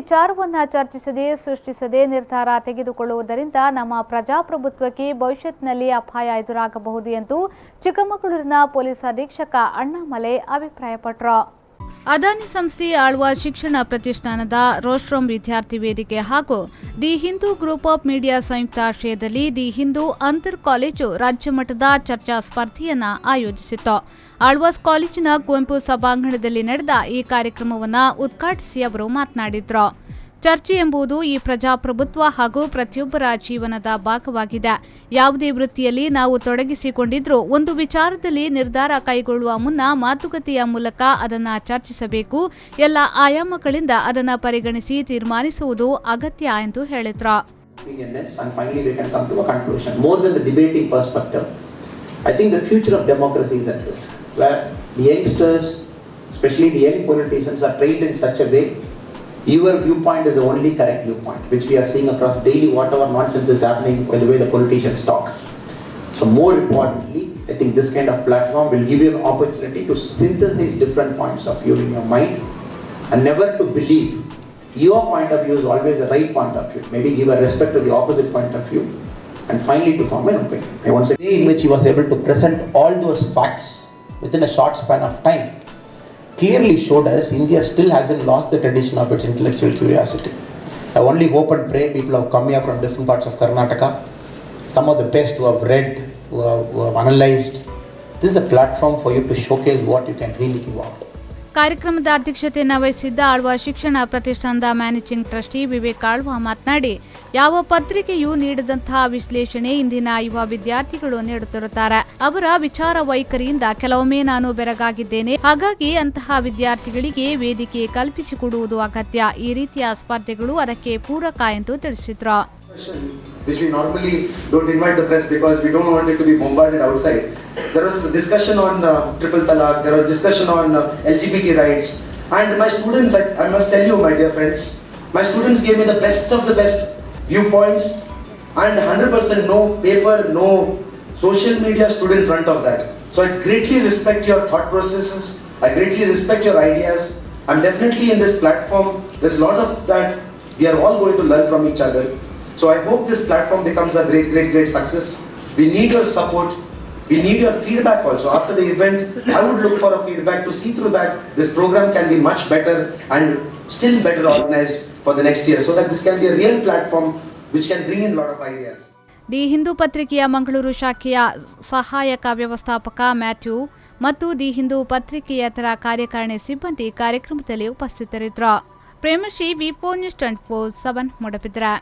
ವಿಚಾರವನ್ನು ಚರ್ಚಿಸದೆ ಸೃಷ್ಟಿಸದೆ ನಿರ್ಧಾರ ತೆಗೆದುಕೊಳ್ಳುವುದರಿಂದ ನಮ್ಮ ಪ್ರಜಾಪ್ರಭುತ್ವಕ್ಕೆ ಭವಿಷ್ಯತ್ತಿನಲ್ಲಿ ಅಪಾಯ ಎದುರಾಗಬಹುದು ಎಂದು ಚಿಕ್ಕಮಗಳೂರಿನ ಪೊಲೀಸ್ ಅಧೀಕ್ಷಕ ಅಣ್ಣಾಮಲೈ ಅಭಿಪ್ರಾಯಪಟ್ಟರು. ಅದಾನಿ ಸಂಸ್ಥೆ ಆಳ್ವ ಶಿಕ್ಷಣ ಪ್ರತಿಷ್ಠಾನದ ರೋಸ್ಟ್ರಮ್ ವಿದ್ಯಾರ್ಥಿ ವೇದಿಕೆ ಹಾಗೂ the Hindu group of media ಸಂಯುಕ್ತಾಶ್ರಯದಲ್ಲಿ ದಿ ಹಿಂದೂ ಅಂತರ್ ಕಾಲೇಜು ರಾಜ್ಯ ಮಟ್ಟದ ಚರ್ಚಾ ಸ್ಪರ್ಧೆಯನ್ನು ಆಯೋಜಿಸಿತ್ತು. ಆಳ್ವಾಸ್ ಕಾಲೇಜಿನ ಕುವೆಂಪು ಸಭಾಂಗಣದಲ್ಲಿ ನಡೆದ ಈ ಕಾರ್ಯಕ್ರಮವನ್ನು ಉದ್ಘಾಟಿಸಿ ಅವರು ಮಾತನಾಡಿದರು. ಚರ್ಚೆ ಎಂಬುದು ಈ ಪ್ರಜಾಪ್ರಭುತ್ವ ಹಾಗೂ ಪ್ರತಿಯೊಬ್ಬರ ಜೀವನದ ಭಾಗವಾಗಿದೆ. ಯಾವುದೇ ವೃತ್ತಿಯಲ್ಲಿ ನಾವು ತೊಡಗಿಸಿಕೊಂಡಿದ್ರೂ ಒಂದು ವಿಚಾರದಲ್ಲಿ ನಿರ್ಧಾರ ಕೈಗೊಳ್ಳುವ ಮುನ್ನ ಮಾತುಕತೆಯ ಮೂಲಕ ಅದನ್ನು ಚರ್ಚಿಸಬೇಕು. ಎಲ್ಲ ಆಯಾಮಗಳಿಂದ ಅದನ್ನು ಪರಿಗಣಿಸಿ ತೀರ್ಮಾನಿಸುವುದು ಅಗತ್ಯ ಎಂದು ಹೇಳಿದರು. I think the future of democracy is at risk, where the youngsters, especially the young politicians, are trained in such a way your viewpoint is the only correct viewpoint, which we are seeing across daily whatever nonsense is happening by the way the politicians talk. So more importantly, I think this kind of platform will give you an opportunity to synthesize different points of view in your mind and never to believe your point of view is always the right point of view. Maybe give a respect to the opposite point of view and finally to form an opinion. I want to say in which he was able to present all those facts within a short span of time clearly showed us India still hasn't lost the tradition of its intellectual curiosity. I only hope and pray people have come here from different parts of Karnataka, some of the best who have read, who have analyzed. This is a platform for you to showcase what you can really give out. ಕಾರ್ಯಕ್ರಮದ ಅಧ್ಯಕ್ಷತೆಯನ್ನು ವಹಿಸಿದ್ದ ಆಳ್ವ ಶಿಕ್ಷಣ ಪ್ರತಿಷ್ಠಾನದ managing trustee Vivek Alva ಮಾತನಾಡಿ, ಯಾವ ಪತ್ರಿಕೆಯೂ ನೀಡದಂತಹ ವಿಶ್ಲೇಷಣೆ ಇಂದಿನ ಯುವ ವಿದ್ಯಾರ್ಥಿಗಳು ನೀಡುತ್ತಿರುತ್ತಾರೆ. ಅವರ ವಿಚಾರ ವೈಖರಿಯಿಂದ ಕೆಲವೊಮ್ಮೆ ನಾನು ಬೆರಗಾಗಿದ್ದೇನೆ. ಹಾಗಾಗಿ ಅಂತಹ ವಿದ್ಯಾರ್ಥಿಗಳಿಗೆ ವೇದಿಕೆ ಕಲ್ಪಿಸಿಕೊಡುವುದು ಅಗತ್ಯ. ಈ ರೀತಿಯ ಸ್ಪರ್ಧೆಗಳು ಅದಕ್ಕೆ ಪೂರಕ ಎಂದು ತಿಳಿಸಿದರು. Which we normally don't invite the press because we don't want it to be bombarded outside. There was discussion on triple talaq, there was discussion on LGBT rights, and my students, I must tell you my dear friends, my students gave me the best of the best viewpoints and 100% no paper, no social media stood in front of that. So I greatly respect your thought processes, I greatly respect your ideas. I'm definitely in this platform, there's a lot of that we are all going to learn from each other. So I hope this platform becomes a great success. We need your support. We need your feedback also. After the event, I would look for a feedback to see through that this program can be much better and still better organized for the next year, so that this can be a real platform which can bring in a lot of ideas. The Hindu ಪತ್ರಿಕೆಯ ಮಂಗಳೂರು ಶಾಖೆಯ ಸಹಾಯಕ ವ್ಯವಸ್ಥಾಪಕ Matthew ಮತ್ತು the Hindu ಪತ್ರಿಕೆಯೇತರ ಕಾರ್ಯಕಾರಿಣಿ ಸಿಬ್ಬಂದಿ ಕಾರ್ಯಕ್ರಮದಲ್ಲಿ ಉಪಸ್ಥಿತರಿದ್ದರು. Premashree, ವಿ4 news 24/7 Moodbidri.